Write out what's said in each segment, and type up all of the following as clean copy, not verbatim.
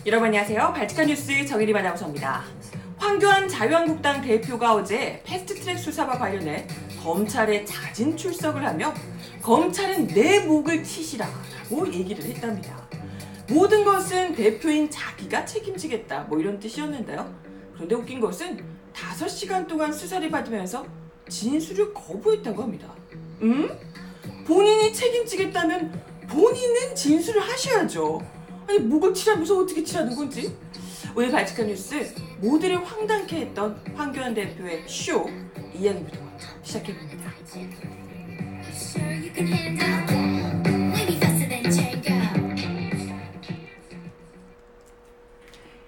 여러분 안녕하세요. 발칙한 뉴스 정혜림 아나운서입니다. 황교안 자유한국당 대표가 어제 패스트트랙 수사와 관련해 검찰에 자진 출석을 하며 검찰은 내 목을 치시라고 얘기를 했답니다. 모든 것은 대표인 자기가 책임지겠다 이런 뜻이었는데요. 그런데 웃긴 것은 5시간 동안 수사를 받으면서 진술을 거부했다고 합니다. 본인이 책임지겠다면 본인은 진술을 하셔야죠. 아니 목을 치라면서 어떻게 치라는 건지. 오늘 발칙한 뉴스 모두를 황당케 했던 황교안 대표의 쇼 이야기부터 먼저 시작해봅니다.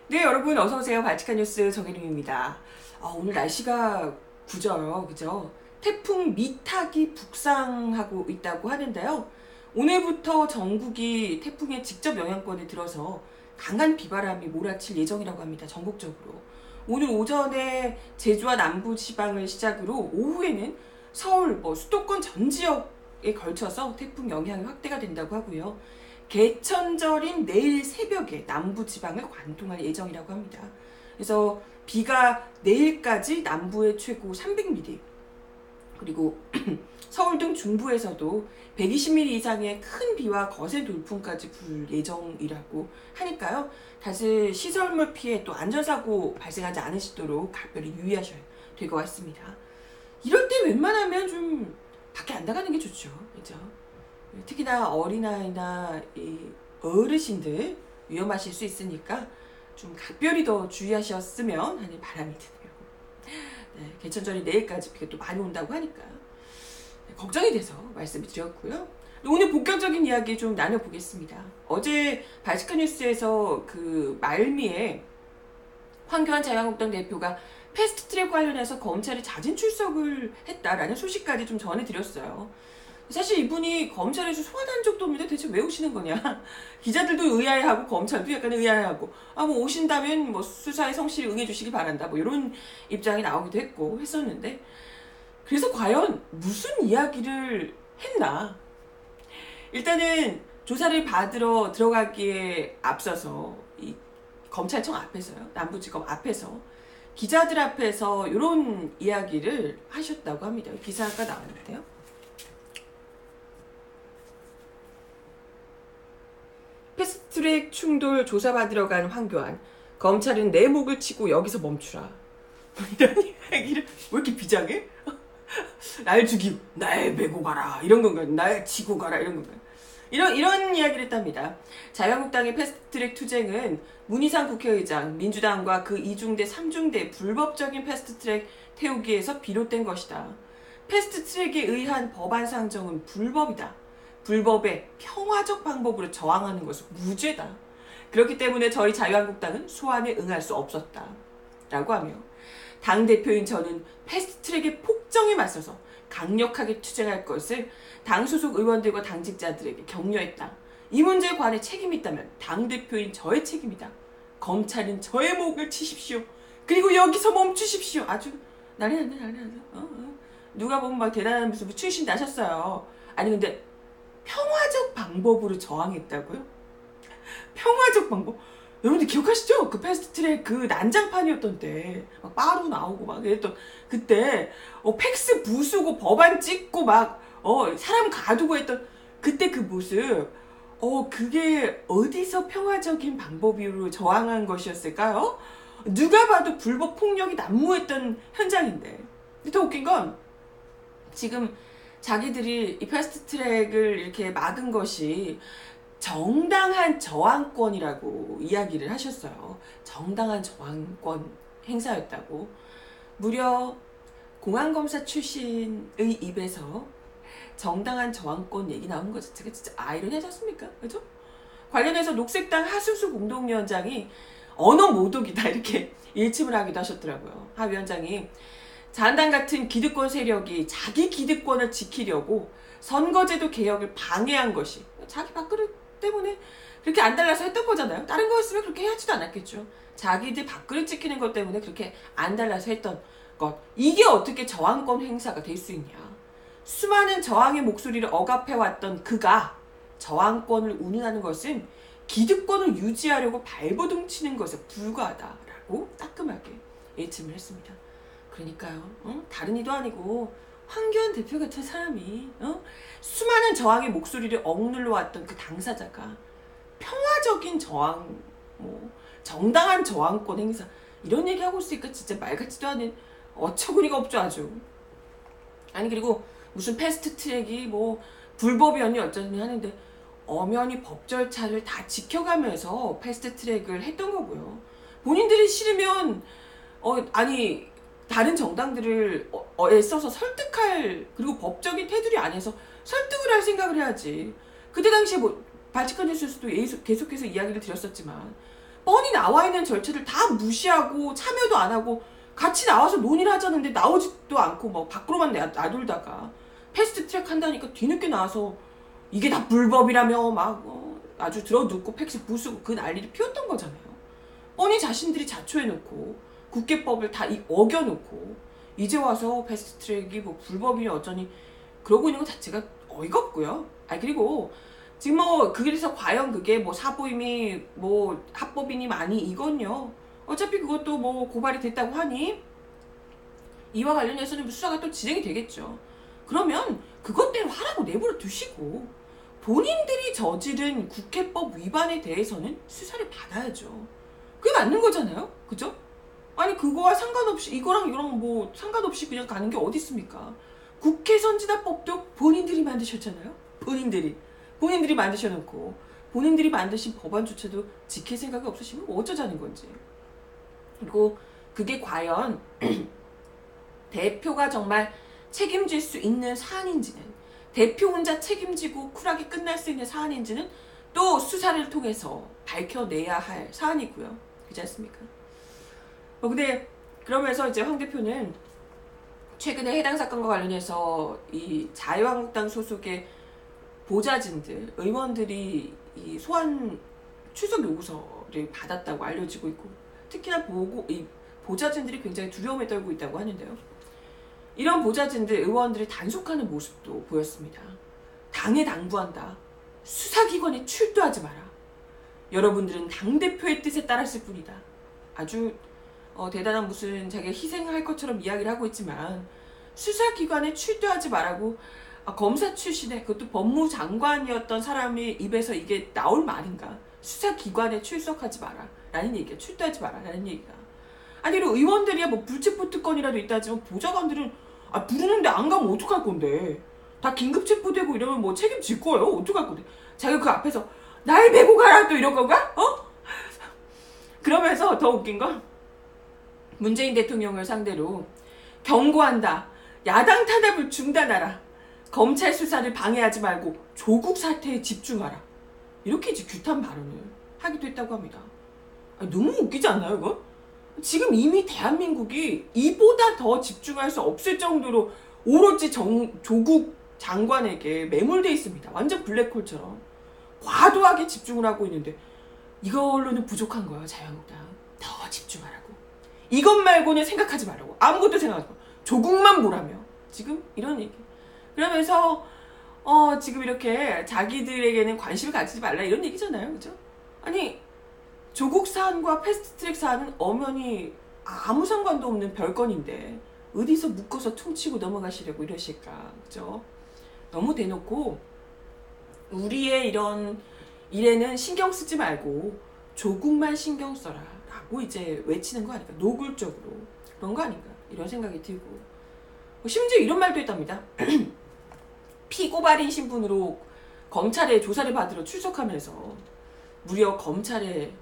네, 여러분 어서오세요. 발칙한 뉴스 정혜림입니다. 오늘 날씨가 구져요. 그죠? 태풍 미탁이 북상하고 있다고 하는데요. 오늘부터 전국이 태풍의 직접 영향권에 들어서 강한 비바람이 몰아칠 예정이라고 합니다. 전국적으로. 오늘 오전에 제주와 남부지방을 시작으로 오후에는 서울, 수도권 전 지역에 걸쳐서 태풍 영향이 확대가 된다고 하고요. 개천절인 내일 새벽에 남부지방을 관통할 예정이라고 합니다. 그래서 비가 내일까지 남부에 최고 300mm, 그리고 서울 등 중부에서도 120mm 이상의 큰 비와 거센 돌풍까지 불 예정이라고 하니까요. 다시 시설물 피해 또 안전사고 발생하지 않으시도록 각별히 유의하셔야 될 것 같습니다. 이럴 때 웬만하면 좀 밖에 안 나가는 게 좋죠. 그죠? 특히나 어린아이나 이 어르신들 위험하실 수 있으니까 좀 각별히 더 주의하셨으면 하는 바람이 드네요. 네, 개천절이 내일까지 비가 또 많이 온다고 하니까요. 네, 걱정이 돼서 말씀을 드렸고요. 오늘 본격적인 이야기 좀 나눠보겠습니다. 어제 발칙한 뉴스에서 그 말미에 황교안 자유한국당 대표가 패스트트랙 관련해서 검찰에 자진 출석을 했다라는 소식까지 좀 전해드렸어요. 사실 이분이 검찰에서 소환한 적도 없는데 대체 왜 오시는 거냐. 기자들도 의아해하고 검찰도 약간 의아해하고 오신다면 수사에 성실히 응해주시기 바란다 이런 입장이 나오기도 했고 했었는데, 그래서 과연 무슨 이야기를 했나. 일단은 조사를 받으러 들어가기에 앞서서 이 검찰청 앞에서요, 남부지검 앞에서 기자들 앞에서 이런 이야기를 하셨다고 합니다. 기사가 나왔는데요. 패스트트랙 충돌 조사받으러 간 황교안, 검찰은 내 목을 치고 여기서 멈추라. 이런 이야기를 왜 이렇게 비장해? 날 죽이고 날 메고 가라 이런 건가요? 날 치고 가라 이런 건가요? 이런 이야기를 했답니다. 자유한국당의 패스트트랙 투쟁은 문희상 국회의장, 민주당과 그 2중대, 3중대 불법적인 패스트트랙 태우기에서 비롯된 것이다. 패스트트랙에 의한 법안 상정은 불법이다. 불법의 평화적 방법으로 저항하는 것은 무죄다. 그렇기 때문에 저희 자유한국당은 소환에 응할 수 없었다. 라고 하며, 당대표인 저는 패스트트랙의 폭정에 맞서서 강력하게 투쟁할 것을 당 소속 의원들과 당직자들에게 격려했다. 이 문제에 관해 책임이 있다면 당대표인 저의 책임이다. 검찰은 저의 목을 치십시오. 그리고 여기서 멈추십시오. 아주 난리 났네. 누가 보면 막 대단한 무슨 출신 나셨어요. 아니 근데 평화적 방법으로 저항했다고요? 평화적 방법? 여러분들 기억하시죠? 그 패스트트랙 그 난장판이었던 때 막 빠루 나오고 막 그랬던 그때 팩스 부수고 법안 찍고 막 사람 가두고 했던 그때 그 모습, 그게 어디서 평화적인 방법으로 저항한 것이었을까요? 누가 봐도 불법 폭력이 난무했던 현장인데. 더 웃긴 건 지금 자기들이 이 패스트트랙을 이렇게 막은 것이 정당한 저항권이라고 이야기를 하셨어요. 정당한 저항권 행사였다고. 무려 공안검사 출신의 입에서 정당한 저항권 얘기 나온 거 자체가 진짜 아이러니하지 않습니까? 그죠? 관련해서 녹색당 하수수 공동위원장이 언어 모독이다 이렇게 일침을 하기도 하셨더라고요. 하 위원장이 자한당 같은 기득권 세력이 자기 기득권을 지키려고 선거제도 개혁을 방해한 것이 자기 밥그릇 때문에 그렇게 안 달라서 했던 거잖아요. 다른 거였으면 그렇게 하지도 않았겠죠. 자기들 밥그릇 지키는 것 때문에 그렇게 안 달라서 했던 것. 이게 어떻게 저항권 행사가 될 수 있냐. 수많은 저항의 목소리를 억압해왔던 그가 저항권을 운운하는 것은 기득권을 유지하려고 발버둥 치는 것에 불과하다라고 따끔하게 일침을 했습니다. 그러니까요. 다른 이도 아니고 황교안 대표 같은 사람이 수많은 저항의 목소리를 억눌러 왔던 그 당사자가 평화적인 저항, 정당한 저항권 행사 이런 얘기하고 있으니까 진짜 말 같지도 않은 어처구니가 없죠 아주. 아니 그리고 무슨 패스트트랙이 불법이었니 어쩌니 하는데 엄연히 법 절차를 다 지켜가면서 패스트트랙을 했던 거고요. 본인들이 싫으면 아니 다른 정당들을 애써서 설득할 그리고 법적인 테두리 안에서 설득을 할 생각을 해야지. 그때 당시에 발칙한 뉴스에서도 계속해서 이야기를 드렸었지만 뻔히 나와 있는 절차를 다 무시하고 참여도 안 하고 같이 나와서 논의를 하자는데 나오지도 않고 밖으로만 놔둘다가 패스트트랙 한다니까 뒤늦게 나와서 이게 다 불법이라며 아주 들어눕고 팩스 부수고 그 난리를 피웠던 거잖아요. 뻔히 자신들이 자초해놓고 국회법을 다 어겨놓고 이제 와서 패스트트랙이 불법이니 어쩌니 그러고 있는 것 자체가 어이가 없고요. 그리고 지금 그래서 과연 그게 사보임이 합법이니 많이 이건요. 어차피 그것도 고발이 됐다고 하니 이와 관련해서는 수사가 또 진행이 되겠죠. 그러면 그것대로 하라고 내버려 두시고 본인들이 저지른 국회법 위반에 대해서는 수사를 받아야죠. 그게 맞는 거잖아요. 그죠? 아니 그거와 상관없이 이거랑 상관없이 그냥 가는 게 어디 있습니까? 국회 선진화법도 본인들이 만드셨잖아요. 본인들이 만드셔놓고 본인들이 만드신 법안조차도 지킬 생각이 없으시면 어쩌자는 건지. 그리고 그게 과연 대표가 정말 책임질 수 있는 사안인지는 대표 혼자 책임지고 쿨하게 끝날 수 있는 사안인지는 또 수사를 통해서 밝혀내야 할 사안이고요. 그렇지 않습니까? 근데 그러면서 이제 황 대표는 최근에 해당 사건과 관련해서 이 자유한국당 소속의 보좌진들, 의원들이 이 소환 출석 요구서를 받았다고 알려지고 있고 특히나 이 보좌진들이 굉장히 두려움에 떨고 있다고 하는데요. 이런 보좌진들, 의원들이 단속하는 모습도 보였습니다. 당에 당부한다. 수사기관에 출두하지 마라. 여러분들은 당대표의 뜻에 따랐을 뿐이다. 아주 대단한 무슨 자기가 희생할 것처럼 이야기를 하고 있지만 수사기관에 출두하지 말라고 검사 출신의 그것도 법무장관이었던 사람의 입에서 이게 나올 말인가. 수사기관에 출석하지 마라 라는 얘기가 출두하지 마라 라는 얘기가. 아니 그리고 의원들이야 불체포 특권이라도 있다 하지만 보좌관들은 부르는데 안 가면 어떡할 건데. 다 긴급체포되고 이러면 책임질 거예요. 어떡할 건데. 자기가 그 앞에서 날 메고 가라 또 이런 건가? 그러면서 더 웃긴 건 문재인 대통령을 상대로 경고한다. 야당 탄압을 중단하라. 검찰 수사를 방해하지 말고 조국 사태에 집중하라. 이렇게 이제 규탄 발언을 하기도 했다고 합니다. 너무 웃기지 않나요, 이거? 지금 이미 대한민국이 이보다 더 집중할 수 없을 정도로 오로지 조국 장관에게 매몰돼 있습니다. 완전 블랙홀처럼. 과도하게 집중을 하고 있는데 이걸로는 부족한 거예요, 자유한국당. 더 집중하라고. 이것 말고는 생각하지 말라고. 아무것도 생각하지 말고. 조국만 보라며. 지금 이런 얘기. 그러면서 지금 이렇게 자기들에게는 관심을 가지지 말라 이런 얘기잖아요. 그죠? 아니 조국 사안과 패스트트랙 사안은 엄연히 아무 상관도 없는 별건인데 어디서 묶어서 퉁치고 넘어가시려고 이러실까. 그죠? 너무 대놓고 우리의 이런 일에는 신경 쓰지 말고 조국만 신경 써라 라고 이제 외치는 거 아닐까. 노골적으로 그런 거 아닌가 이런 생각이 들고 심지어 이런 말도 했답니다. 피고발인 신분으로 검찰에 조사를 받으러 출석하면서 무려 검찰에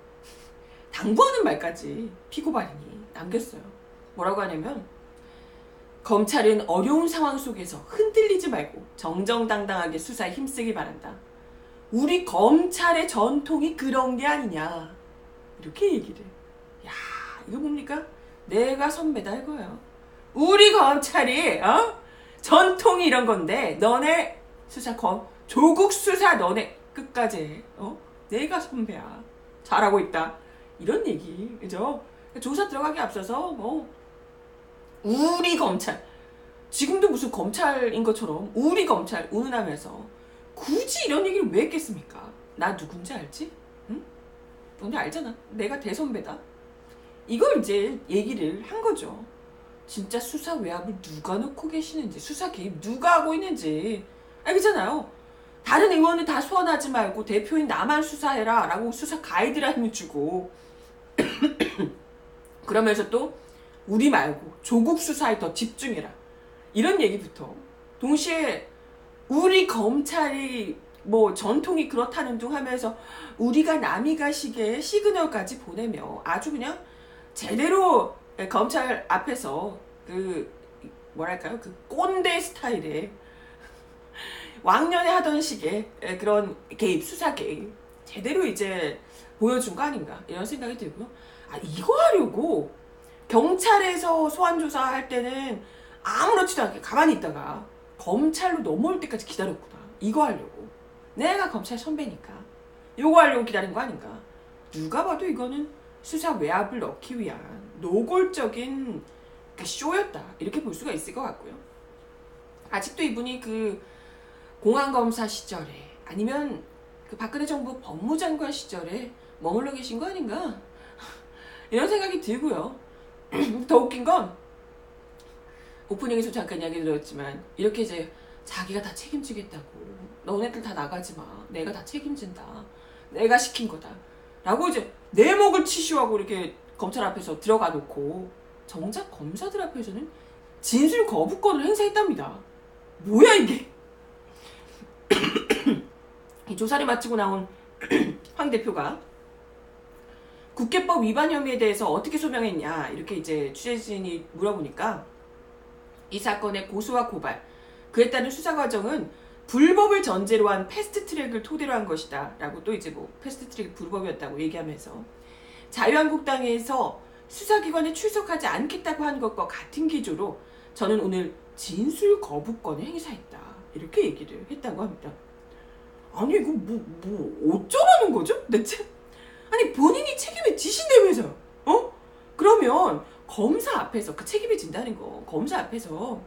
당부하는 말까지 피고발인이 남겼어요. 뭐라고 하냐면 검찰은 어려운 상황 속에서 흔들리지 말고 정정당당하게 수사에 힘쓰길 바란다. 우리 검찰의 전통이 그런 게 아니냐. 이렇게 얘기를. 야, 이거 뭡니까? 내가 선배다 이거예요. 우리 검찰이 전통이 이런 건데 너네 수사 조국 수사 너네 끝까지 해. 내가 선배야. 잘하고 있다. 이런 얘기. 그죠? 조사 들어가기 앞서서 우리 검찰, 지금도 무슨 검찰인 것처럼 우리 검찰 운운하면서 굳이 이런 얘기를 왜 했겠습니까? 나 누군지 알지? 응? 너네 알잖아. 내가 대선배다. 이걸 이제 얘기를 한 거죠. 진짜 수사 외압을 누가 놓고 계시는지, 수사 개입 누가 하고 있는지 알겠잖아요. 다른 의원을 다 소환하지 말고 대표인 나만 수사해라 라고 수사 가이드라인을 주고 그러면서 또 우리 말고 조국 수사에 더 집중해라. 이런 얘기부터 동시에 우리 검찰이 전통이 그렇다는 둥 하면서 우리가 남이 가시게 시그널까지 보내며 아주 그냥 제대로 검찰 앞에서 그 꼰대 스타일의 왕년에 하던 식의 그런 개입, 수사 개입 제대로 이제 보여준 거 아닌가 이런 생각이 들고요. 이거 하려고 경찰에서 소환조사할 때는 아무렇지도 않게 가만히 있다가 검찰로 넘어올 때까지 기다렸구나. 이거 하려고. 내가 검찰 선배니까 이거 하려고 기다린 거 아닌가. 누가 봐도 이거는 수사 외압을 넣기 위한 노골적인 쇼였다. 이렇게 볼 수가 있을 것 같고요. 아직도 이분이 그 공안검사 시절에 아니면 그 박근혜 정부 법무장관 시절에 머물러 계신 거 아닌가 이런 생각이 들고요. 더 웃긴 건 오프닝에서 잠깐 이야기 들었지만 이렇게 이제 자기가 다 책임지겠다고 너네들 다 나가지 마. 내가 다 책임진다. 내가 시킨 거다. 라고 이제 내 목을 치시하고 이렇게 검찰 앞에서 들어가 놓고 정작 검사들 앞에서는 진술 거부권을 행사했답니다. 뭐야 이게. 이 조사를 마치고 나온 황 대표가 국회법 위반 혐의에 대해서 어떻게 소명했냐 이렇게 이제 취재진이 물어보니까 이 사건의 고소와 고발 그에 따른 수사 과정은 불법을 전제로 한 패스트트랙을 토대로 한 것이다 라고 또 이제 패스트트랙이 불법이었다고 얘기하면서 자유한국당에서 수사기관에 출석하지 않겠다고 한 것과 같은 기조로 저는 오늘 진술 거부권을 행사했다 이렇게 얘기를 했다고 합니다. 아니 이거 어쩌라는 거죠 대체? 아니 본인이 책임을 지신다면서요. 그러면 검사 앞에서 그 책임을 진다는 거 검사 앞에서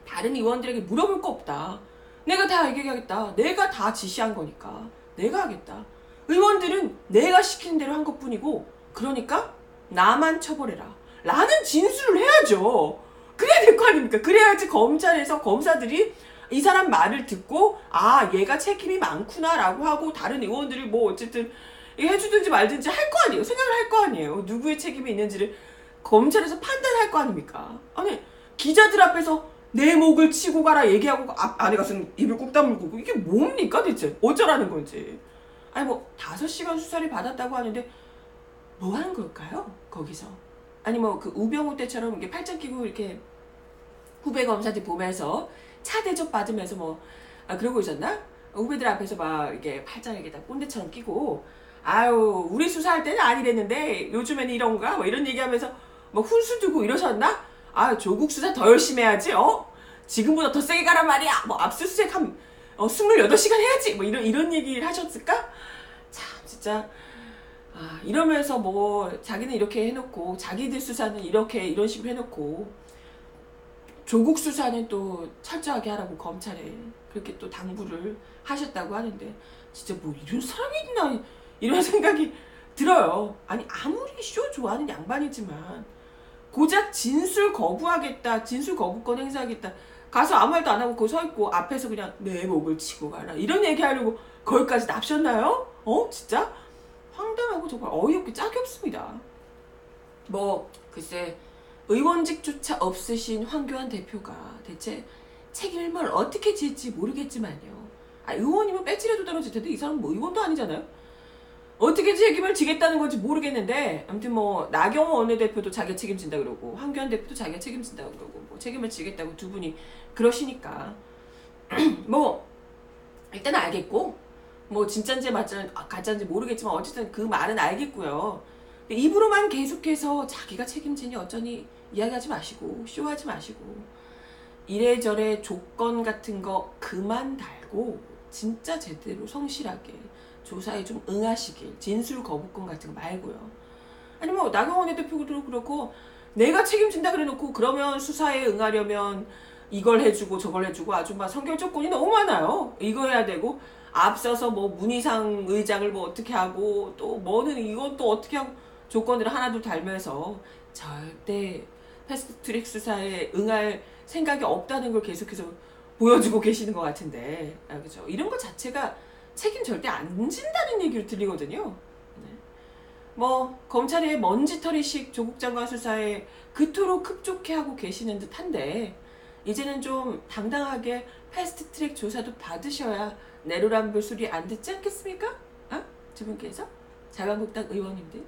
다른 의원들에게 물어볼 거 없다. 내가 다 얘기하겠다. 내가 다 지시한 거니까 내가 하겠다. 의원들은 내가 시키는 대로 한 것뿐이고 그러니까 나만 처벌해라 라는 진술을 해야죠. 그래야 될 거 아닙니까? 그래야지 검찰에서 검사들이 이 사람 말을 듣고 얘가 책임이 많구나 라고 하고 다른 의원들을 어쨌든 해주든지 말든지 할 거 아니에요. 생각을 할 거 아니에요. 누구의 책임이 있는지를 검찰에서 판단할 거 아닙니까? 아니 기자들 앞에서 내 목을 치고 가라 얘기하고 안에 가서 입을 꾹 다물고 이게 뭡니까 대체? 어쩌라는 건지. 아니 5시간 수사를 받았다고 하는데 뭐 하는 걸까요? 거기서. 아니 그 우병우 때처럼 이렇게 팔짱 끼고 이렇게 후배 검사들 보면서 차 대접 받으면서 그러고 있었나? 후배들 앞에서 막 이렇게 팔짱 이렇게 다 꼰대처럼 끼고 우리 수사할 때는 아니랬는데 요즘에는 이런가? 이런 얘기하면서 훈수 두고 이러셨나? 조국 수사 더 열심히 해야지. 지금보다 더 세게 가란 말이야. 압수수색 한 28시간 해야지. 이런 얘기를 하셨을까? 참 진짜 이러면서 자기는 이렇게 해놓고 자기들 수사는 이런 식으로 해놓고 조국 수사는 또 철저하게 하라고 검찰에 그렇게 또 당부를 하셨다고 하는데 진짜 이런 사람이 있나 이런 생각이 들어요. 아니 아무리 쇼 좋아하는 양반이지만 고작 진술 거부하겠다, 진술 거부권 행사하겠다 가서 아무 말도 안 하고 거기 서있고 앞에서 그냥 내 목을 치고 가라 이런 얘기하려고 거기까지 납셨나요? 진짜 황당하고 정말 어이없게 짝이 없습니다. 글쎄 의원직조차 없으신 황교안 대표가 대체 책임을 어떻게 질지 모르겠지만요. 의원이면 배지라도 떨어질 텐데 이 사람은 의원도 아니잖아요. 어떻게 책임을 지겠다는 건지 모르겠는데 아무튼 뭐 나경원 원내대표도 자기가 책임진다 그러고 황교안 대표도 자기가 책임진다고 그러고 뭐 책임을 지겠다고 두 분이 그러시니까 뭐 일단 알겠고 뭐 진짠지 가짜인지 모르겠지만 어쨌든 그 말은 알겠고요. 입으로만 계속해서 자기가 책임지니 어쩌니 이야기하지 마시고 쇼하지 마시고 이래저래 조건 같은 거 그만 달고 진짜 제대로 성실하게 조사에 좀 응하시길. 진술 거부권 같은 거 말고요. 아니 뭐 나경원 대표도 그렇고 내가 책임진다 그래놓고 그러면 수사에 응하려면 이걸 해주고 저걸 해주고 아주 막 선결 조건이 너무 많아요. 이거 해야 되고 앞서서 뭐 문희상 의장을 뭐 어떻게 하고 또 뭐는 이건 또 어떻게 하고 조건들을 하나둘 달면서 절대 패스트트랙 수사에 응할 생각이 없다는 걸 계속해서 보여주고 계시는 것 같은데 그죠? 이런 것 자체가 책임 절대 안 진다는 얘기를 들리거든요. 네. 뭐 검찰의 먼지털이식 조국 장관 수사에 그토록 흡족해 하고 계시는 듯한데 이제는 좀 당당하게 패스트트랙 조사도 받으셔야 내로남불 소리 안 듣지 않겠습니까? 두 분께서 자유한국당 의원님들.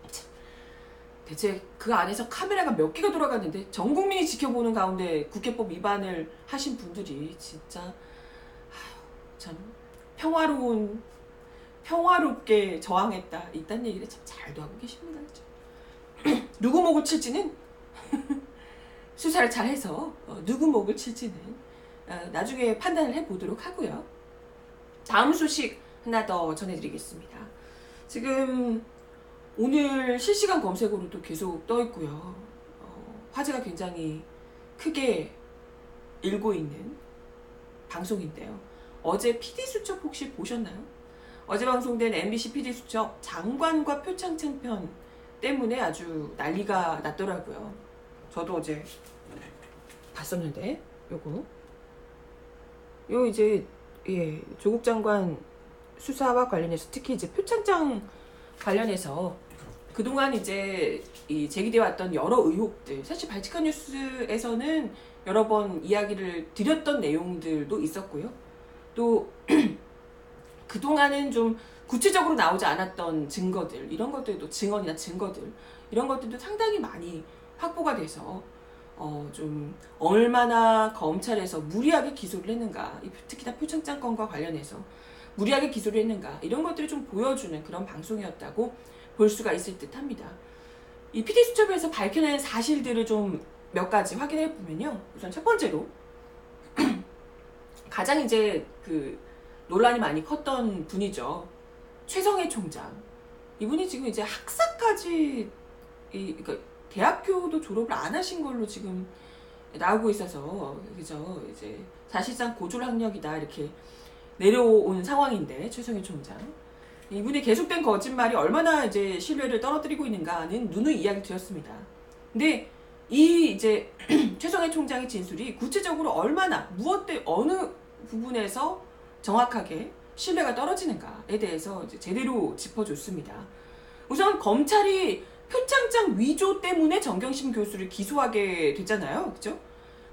참, 대체 그 안에서 카메라가 몇 개가 돌아갔는데 전 국민이 지켜보는 가운데 국회법 위반을 하신 분들이 진짜 참 평화롭게 저항했다 이딴 얘기를 참 잘도 하고 계십니다. 그렇죠? 누구 목을 칠지는 수사를 잘해서 누구 목을 칠지는 나중에 판단을 해보도록 하고요. 다음 소식 하나 더 전해드리겠습니다. 지금 오늘 실시간 검색어로도 계속 떠있고요. 화제가 굉장히 크게 일고 있는 방송인데요. 어제 PD수첩 혹시 보셨나요? 어제 방송된 MBC PD수첩 장관과 표창장 편 때문에 아주 난리가 났더라고요. 저도 어제 봤었는데 요 이제 조국 장관 수사와 관련해서 특히 이제 표창장 관련해서 그동안 이제 제기되어 왔던 여러 의혹들 사실 발칙한 뉴스에서는 여러 번 이야기를 드렸던 내용들도 있었고요. 또 그동안은 좀 구체적으로 나오지 않았던 증거들 이런 것들도 증언이나 증거들 이런 것들도 상당히 많이 확보가 돼서 좀 얼마나 검찰에서 무리하게 기소를 했는가 특히나 표창장 건과 관련해서 무리하게 기소를 했는가 이런 것들을 좀 보여주는 그런 방송이었다고 볼 수가 있을 듯 합니다. 이 PD수첩에서 밝혀낸 사실들을 좀 몇 가지 확인해 보면요. 우선 첫 번째로 가장 이제 그 논란이 많이 컸던 분이죠. 최성해 총장. 이분이 지금 이제 학사까지 그러니까 대학교도 졸업을 안 하신 걸로 지금 나오고 있어서 그죠? 이제 사실상 고졸 학력이다 이렇게 내려온 상황인데 최성해 총장. 이분의 계속된 거짓말이 얼마나 이제 신뢰를 떨어뜨리고 있는가는 누누이 이야기 드렸습니다. 근데 이 이제 최성해 총장의 진술이 구체적으로 얼마나 어느 부분에서 정확하게 신뢰가 떨어지는가에 대해서 이제 제대로 짚어줬습니다. 우선 검찰이 표창장 위조 때문에 정경심 교수를 기소하게 됐잖아요, 그죠?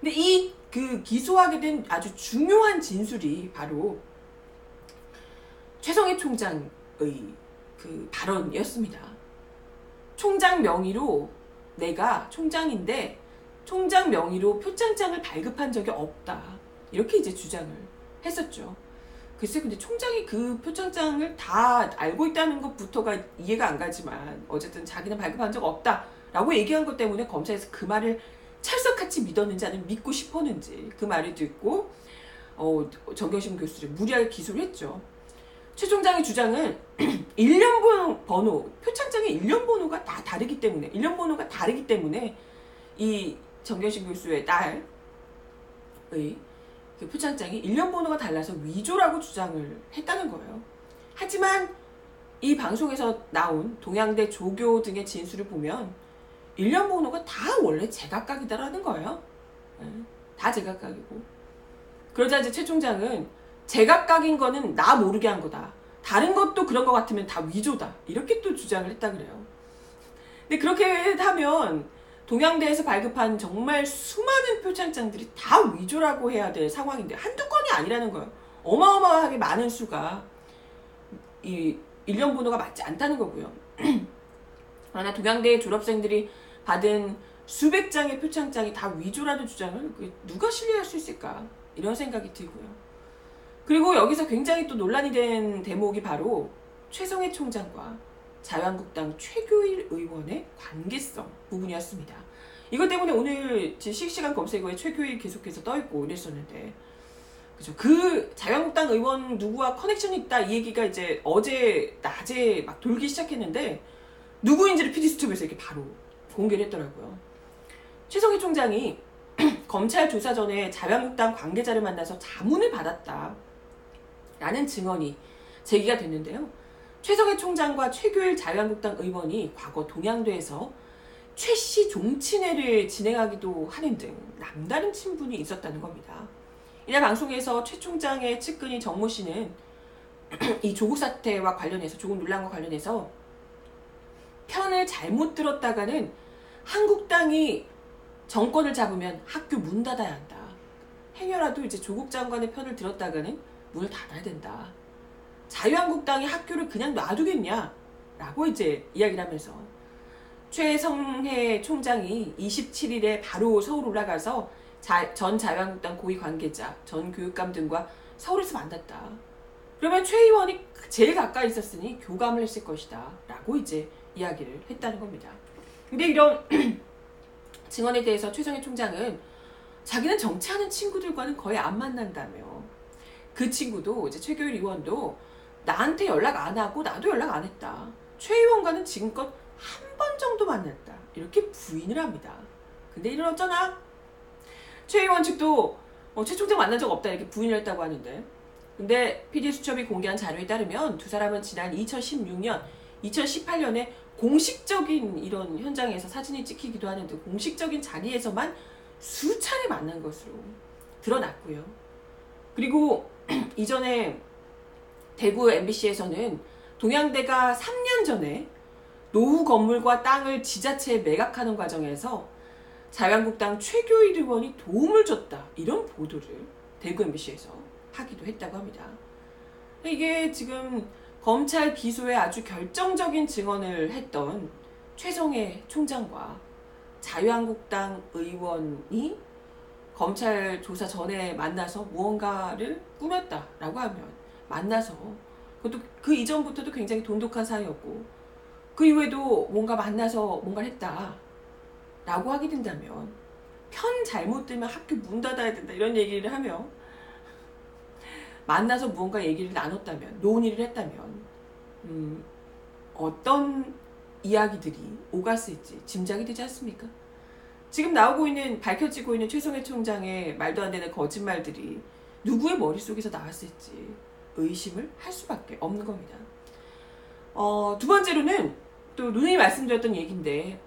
근데 그 기소하게 된 아주 중요한 진술이 바로 최성해 총장의 그 발언이었습니다. 총장 명의로 내가 총장인데 총장 명의로 표창장을 발급한 적이 없다. 이렇게 이제 주장을 했었죠. 글쎄 근데 총장이 그 표창장을 다 알고 있다는 것부터가 이해가 안 가지만 어쨌든 자기는 발급한 적 없다라고 얘기한 것 때문에 검찰에서 그 말을 찰석같이 믿었는지 아니면 믿고 싶었는지 그 말을 듣고 정경심 교수를 무리하게 기소를 했죠. 최 총장의 주장은 일련 번호, 표창장의 일련 번호가 다 다르기 때문에 이 정경심 교수의 딸의 그 표창장이 일련 번호가 달라서 위조라고 주장을 했다는 거예요. 하지만 이 방송에서 나온 동양대 조교 등의 진술을 보면 일련 번호가 다 원래 제각각이다라는 거예요. 다 제각각이고. 그러자 이제 최 총장은 제각각인 거는 나 모르게 한 거다. 다른 것도 그런 것 같으면 다 위조다. 이렇게 또 주장을 했다 그래요. 근데 그렇게 하면 동양대에서 발급한 정말 수많은 표창장들이 다 위조라고 해야 될 상황인데 한두 건이 아니라는 거예요. 어마어마하게 많은 수가 이 일련 번호가 맞지 않다는 거고요. 그러나 동양대 졸업생들이 받은 수백 장의 표창장이 다 위조라는 주장을 누가 신뢰할 수 있을까? 이런 생각이 들고요. 그리고 여기서 굉장히 또 논란이 된 대목이 바로 최성해 총장과 자유한국당 최교일 의원의 관계성 부분이었습니다. 이것 때문에 오늘 실시간 검색어에 최교일 계속해서 떠있고 이랬었는데, 그죠? 그 자유한국당 의원 누구와 커넥션이 있다 이 얘기가 이제 어제 낮에 막 돌기 시작했는데, 누구인지를 PD수첩에서 이렇게 바로 공개를 했더라고요. 최성해 총장이 검찰 조사 전에 자유한국당 관계자를 만나서 자문을 받았다 라는 증언이 제기가 됐는데요. 최성해 총장과 최교일 자유한국당 의원이 과거 동양대에서 최씨 종친회를 진행하기도 하는 등 남다른 친분이 있었다는 겁니다. 이날 방송에서 최 총장의 측근인 정모 씨는 이 조국 사태와 관련해서, 조국 논란과 관련해서 편을 잘못 들었다가는 한국당이 정권을 잡으면 학교 문 닫아야 한다. 행여라도 이제 조국 장관의 편을 들었다가는 문을 닫아야 된다. 자유한국당이 학교를 그냥 놔두겠냐? 라고 이제 이야기를 하면서 최성해 총장이 27일에 바로 서울 올라가서 전 자유한국당 고위 관계자, 전 교육감 등과 서울에서 만났다. 그러면 최 의원이 제일 가까이 있었으니 교감을 했을 것이다. 라고 이제 이야기를 했다는 겁니다. 근데 이런 증언에 대해서 최성해 총장은 자기는 정치하는 친구들과는 거의 안 만난다며, 그 친구도 이제 최교일 의원도 나한테 연락 안 하고 나도 연락 안 했다. 최 의원과는 지금껏 한 번 정도 만났다. 이렇게 부인을 합니다. 근데 이는 어쩌나? 최 의원 측도 최 총장 만난 적 없다 이렇게 부인을 했다고 하는데, 근데 PD수첩이 공개한 자료에 따르면 두 사람은 지난 2016년, 2018년에 공식적인 이런 현장에서 사진이 찍히기도 하는 등 공식적인 자리에서만 수차례 만난 것으로 드러났고요. 그리고 이전에 대구 MBC에서는 동양대가 3년 전에 노후 건물과 땅을 지자체에 매각하는 과정에서 자유한국당 최교일 의원이 도움을 줬다, 이런 보도를 대구 MBC에서 하기도 했다고 합니다. 이게 지금 검찰 기소에 아주 결정적인 증언을 했던 최성해 총장과 자유한국당 의원이 검찰 조사 전에 만나서 무언가를 꾸몄다라고 하면, 만나서 그것도 그 이전부터도 굉장히 돈독한 사이였고 그 이후에도 뭔가 만나서 뭔가를 했다라고 하게 된다면, 편 잘못 들면 학교 문 닫아야 된다 이런 얘기를 하며 만나서 무언가 얘기를 나눴다면, 논의를 했다면 어떤 이야기들이 오갔을지 짐작이 되지 않습니까? 지금 나오고 있는, 밝혀지고 있는 최성해 총장의 말도 안 되는 거짓말들이 누구의 머릿속에서 나왔을지 의심을 할 수밖에 없는 겁니다. 두 번째로는 또 누누이 말씀드렸던 얘기인데,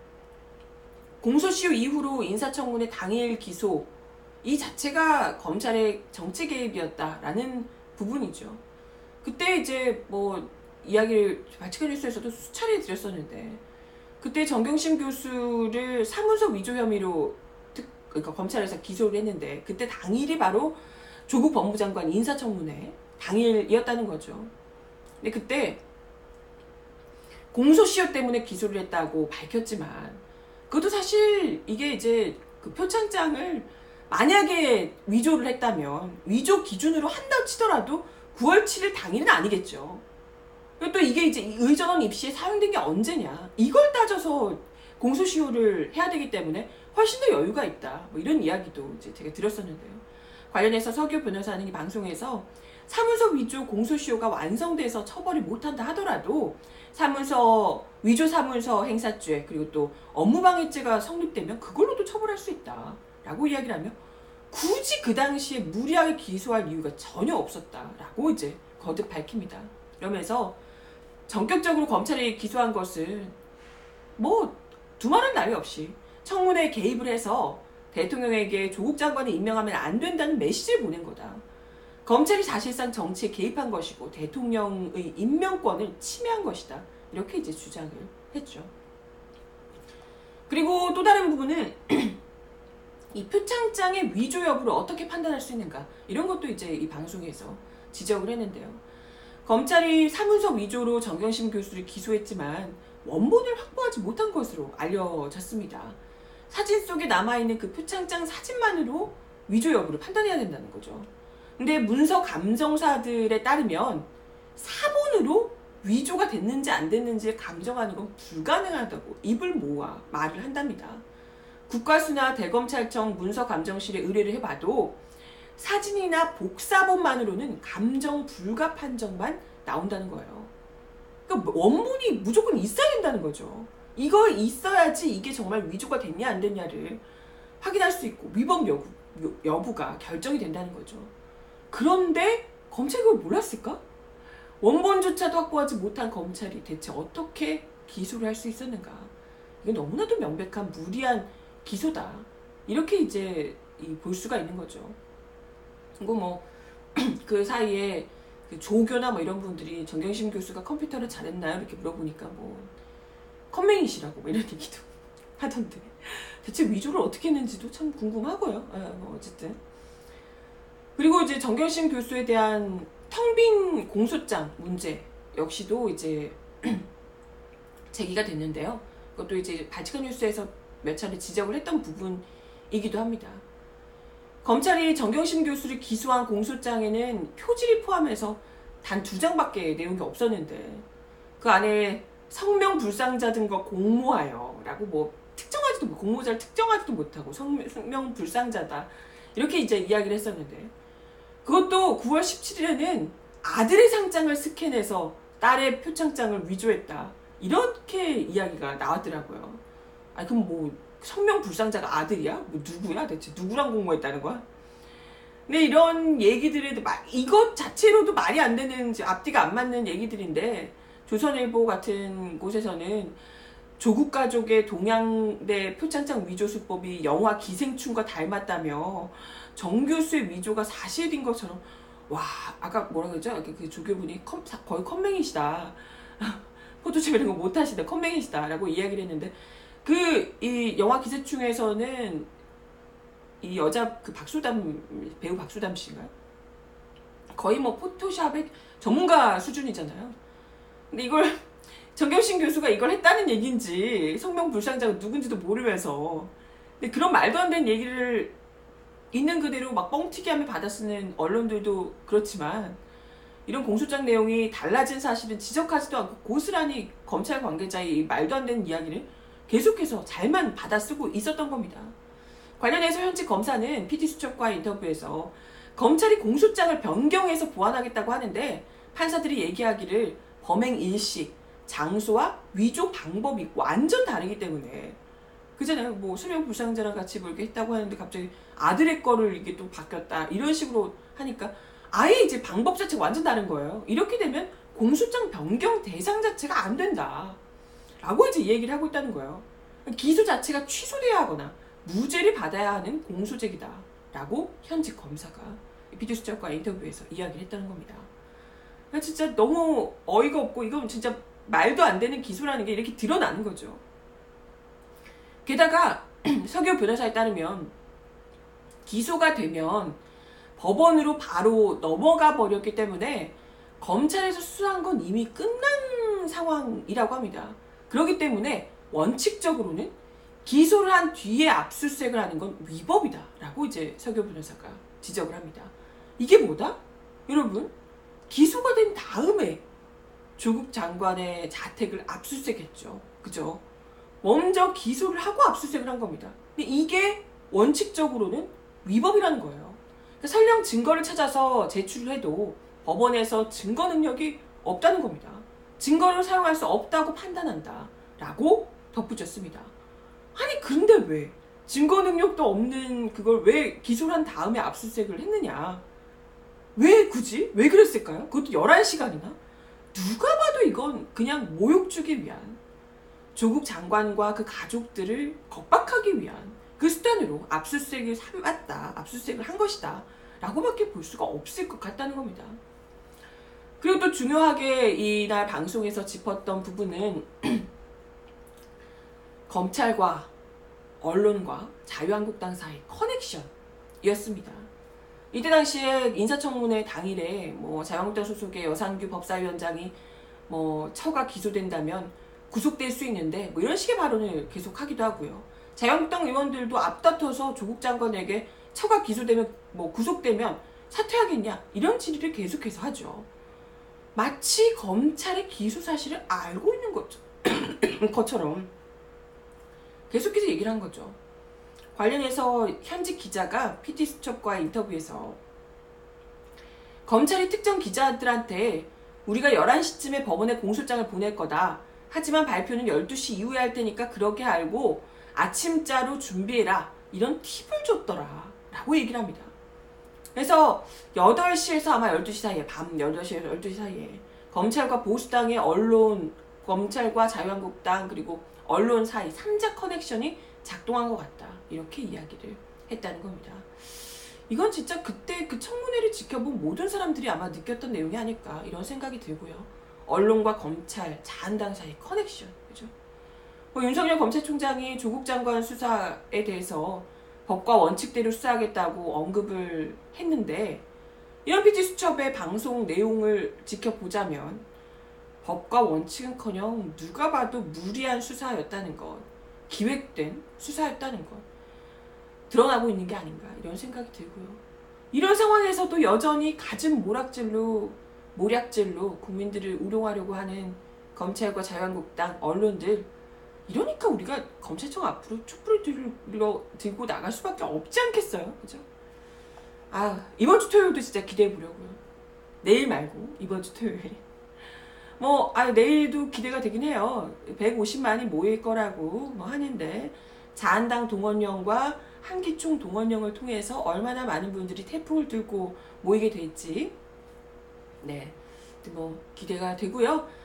공소시효 이후로 인사청문회 당일 기소 이 자체가 검찰의 정치 개입이었다라는 부분이죠. 그때 이제 뭐 이야기를 발칙한 뉴스에서도 수차례 드렸었는데, 그때 정경심 교수를 사문서 위조 혐의로 그러니까 검찰에서 기소를 했는데, 그때 당일이 바로 조국 법무장관 인사청문회 당일이었다는 거죠. 근데 그때 공소시효 때문에 기소를 했다고 밝혔지만, 그것도 사실 이게 이제 그 표창장을 만약에 위조를 했다면 위조 기준으로 한다고 치더라도 9월 7일 당일은 아니겠죠. 또 이게 이제 의전원 입시에 사용된 게 언제냐, 이걸 따져서 공소시효를 해야 되기 때문에 훨씬 더 여유가 있다, 뭐 이런 이야기도 이제 제가 드렸었는데요. 관련해서 서규 변호사는 이 방송에서 사문서 위조 공소시효가 완성돼서 처벌이 못한다 하더라도 위조 사문서 행사죄, 그리고 또 업무방해죄가 성립되면 그걸로도 처벌할 수 있다 라고 이야기를 하며, 굳이 그 당시에 무리하게 기소할 이유가 전혀 없었다라고 이제 거듭 밝힙니다. 이러면서 전격적으로 검찰이 기소한 것은 뭐 두말할 나위 없이 청문회에 개입을 해서 대통령에게 조국 장관을 임명하면 안 된다는 메시지를 보낸 거다. 검찰이 사실상 정치에 개입한 것이고 대통령의 임명권을 침해한 것이다. 이렇게 이제 주장을 했죠. 그리고 또 다른 부분은 이 표창장의 위조 여부를 어떻게 판단할 수 있는가, 이런 것도 이제 이 방송에서 지적을 했는데요. 검찰이 사문서 위조로 정경심 교수를 기소했지만 원본을 확보하지 못한 것으로 알려졌습니다. 사진 속에 남아있는 그 표창장 사진만으로 위조 여부를 판단해야 된다는 거죠. 근데 문서 감정사들에 따르면 사본으로 위조가 됐는지 안 됐는지를 감정하는 건 불가능하다고 입을 모아 말을 한답니다. 국가수나 대검찰청 문서감정실에 의뢰를 해봐도 사진이나 복사본만으로는 감정 불가 판정만 나온다는 거예요. 그러니까 원본이 무조건 있어야 된다는 거죠. 이거 있어야지 이게 정말 위조가 됐냐 안 됐냐를 확인할 수 있고 위법 여부가 결정이 된다는 거죠. 그런데 검찰이 그걸 몰랐을까? 원본조차도 확보하지 못한 검찰이 대체 어떻게 기소를 할 수 있었는가? 이게 너무나도 명백한 무리한 기소다. 이렇게 이제 볼 수가 있는 거죠. 그리고 뭐 그 사이에 그 조교나 뭐 이런 분들이 정경심 교수가 컴퓨터를 잘했나요? 이렇게 물어보니까 뭐 컴맹이시라고 뭐 이런 얘기도 하던데 대체 위조를 어떻게 했는지도 참 궁금하고요. 뭐 어쨌든 그리고 이제 정경심 교수에 대한 텅 빈 공소장 문제 역시도 이제 제기가 됐는데요. 그것도 이제 발칙한 뉴스에서 몇 차례 지적을 했던 부분이기도 합니다. 검찰이 정경심 교수를 기소한 공소장에는 표지를 포함해서 단 2장밖에 내용이 없었는데 그 안에 성명 불상자 등과 공모하여 라고 뭐 특정하지도 못, 공모자를 특정하지도 못하고 성명 불상자다 이렇게 이제 이야기를 했었는데 그것도 9월 17일에는 아들의 상장을 스캔해서 딸의 표창장을 위조했다 이렇게 이야기가 나왔더라고요. 아니 그럼 뭐 성명 불상자가 아들이야? 뭐 누구야? 대체 누구랑 공모했다는 거야? 근데 이런 얘기들이 이것 자체로도 말이 안 되는 앞뒤가 안 맞는 얘기들인데 조선일보 같은 곳에서는 조국 가족의 동양대 표창장 위조 수법이 영화 기생충과 닮았다며 정 교수의 위조가 사실인 것처럼 와 아까 뭐라 그랬죠? 그 조교분이 거의 컴맹이시다. 포토샵 이런 거 못하시다. 컴맹이시다 라고 이야기를 했는데 이 영화 기생충에서는 이 여자 그 배우 박수담 씨인가요? 거의 뭐 포토샵의 전문가 수준이잖아요. 근데 이걸 정경심 교수가 이걸 했다는 얘기인지 성명 불상자가 누군지도 모르면서 근데 그런 말도 안 되는 얘기를 있는 그대로 막 뻥튀기하며 받아쓰는 언론들도 그렇지만 이런 공소장 내용이 달라진 사실은 지적하지도 않고 고스란히 검찰 관계자의 이 말도 안 되는 이야기를 계속해서 잘만 받아쓰고 있었던 겁니다. 관련해서 현직 검사는 PD수첩과의 인터뷰에서 검찰이 공소장을 변경해서 보완하겠다고 하는데 판사들이 얘기하기를 범행 일시, 장소와 위조 방법이 완전 다르기 때문에 그잖아요. 뭐 수명 불상자랑 같이 뭐 이렇게 했다고 하는데 갑자기 아들의 거를 이게 또 바뀌었다 이런 식으로 하니까 아예 이제 방법 자체가 완전 다른 거예요. 이렇게 되면 공소장 변경 대상 자체가 안 된다 라고 이제 얘기를 하고 있다는 거예요. 기소 자체가 취소돼야 하거나 무죄를 받아야 하는 공소죄이다 라고 현직 검사가 PD수첩과 인터뷰에서 이야기를 했다는 겁니다. 진짜 너무 어이가 없고 이건 진짜 말도 안 되는 기소라는 게 이렇게 드러나는 거죠. 게다가 서교 변호사에 따르면 기소가 되면 법원으로 바로 넘어가 버렸기 때문에 검찰에서 수사한 건 이미 끝난 상황이라고 합니다. 그렇기 때문에 원칙적으로는 기소를 한 뒤에 압수수색을 하는 건 위법이다 라고 이제 서교 변호사가 지적을 합니다. 이게 뭐다? 여러분 기소가 된 다음에 조국 장관의 자택을 압수수색했죠. 그죠? 먼저 기소를 하고 압수수색을 한 겁니다. 근데 이게 원칙적으로는 위법이라는 거예요. 그러니까 설령 증거를 찾아서 제출을 해도 법원에서 증거 능력이 없다는 겁니다. 증거를 사용할 수 없다고 판단한다 라고 덧붙였습니다. 아니 근데 왜 증거 능력도 없는 그걸 왜 기소를 한 다음에 압수수색을 했느냐? 왜 굳이? 왜 그랬을까요? 그것도 11시간이나? 누가 봐도 이건 그냥 모욕 주기 위한 조국 장관과 그 가족들을 겁박하기 위한 그 수단으로 압수수색을 삼았다, 압수수색을 한 것이다 라고밖에 볼 수가 없을 것 같다는 겁니다. 그리고 또 중요하게 이날 방송에서 짚었던 부분은 검찰과 언론과 자유한국당 사이 커넥션이었습니다. 이때 당시에 인사청문회 당일에 뭐 자유한국당 소속의 여상규 법사위원장이 뭐 처가 기소된다면 구속될 수 있는데 뭐 이런 식의 발언을 계속하기도 하고요. 자유한국당 의원들도 앞다퉈서 조국 장관에게 처가 기소되면 뭐 구속되면 사퇴하겠냐 이런 질의를 계속해서 하죠. 마치 검찰의 기소 사실을 알고 있는 것처럼 계속해서 얘기를 한 거죠. 관련해서 현직 기자가 PD수첩과의 인터뷰에서 검찰이 특정 기자들한테 우리가 11시쯤에 법원에 공소장을 보낼 거다. 하지만 발표는 12시 이후에 할 테니까 그렇게 알고 아침자로 준비해라. 이런 팁을 줬더라. 라고 얘기를 합니다. 그래서 8시에서 아마 12시 사이에, 밤 8시에서 12시 사이에 검찰과 보수당의 언론, 검찰과 자유한국당 그리고 언론 사이 3자 커넥션이 작동한 것 같다. 이렇게 이야기를 했다는 겁니다. 이건 진짜 그때 그 청문회를 지켜본 모든 사람들이 아마 느꼈던 내용이 아닐까 이런 생각이 들고요. 언론과 검찰, 자한당 사이 커넥션. 그죠? 윤석열 검찰총장이 조국 장관 수사에 대해서 법과 원칙대로 수사하겠다고 언급을 했는데 이런 PD수첩의 방송 내용을 지켜보자면 법과 원칙은커녕 누가 봐도 무리한 수사였다는 것, 기획된 수사였다는 것 드러나고 있는 게 아닌가 이런 생각이 들고요. 이런 상황에서도 여전히 갖은 모략질로 국민들을 우롱하려고 하는 검찰과 자유한국당 언론들, 이러니까 우리가 검찰청 앞으로 촛불을 들고 나갈 수밖에 없지 않겠어요? 그죠? 이번 주 토요일도 진짜 기대해 보려고요. 내일 말고 이번 주 토요일. 내일도 기대가 되긴 해요. 150만이 모일 거라고 하는데 자한당 동원령과 한기총 동원령을 통해서 얼마나 많은 분들이 태풍을 들고 모이게 될지 기대가 되고요.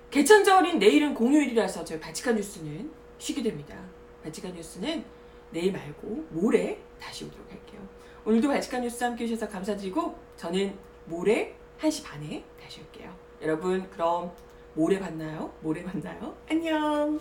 개천절인 내일은 공휴일이라서 저희 발칙한 뉴스는 쉬게 됩니다. 발칙한 뉴스는 내일 말고 모레 다시 오도록 할게요. 오늘도 발칙한 뉴스 함께 해주셔서 감사드리고 저는 모레 1시 반에 다시 올게요. 여러분 그럼 모레 만나요. 안녕.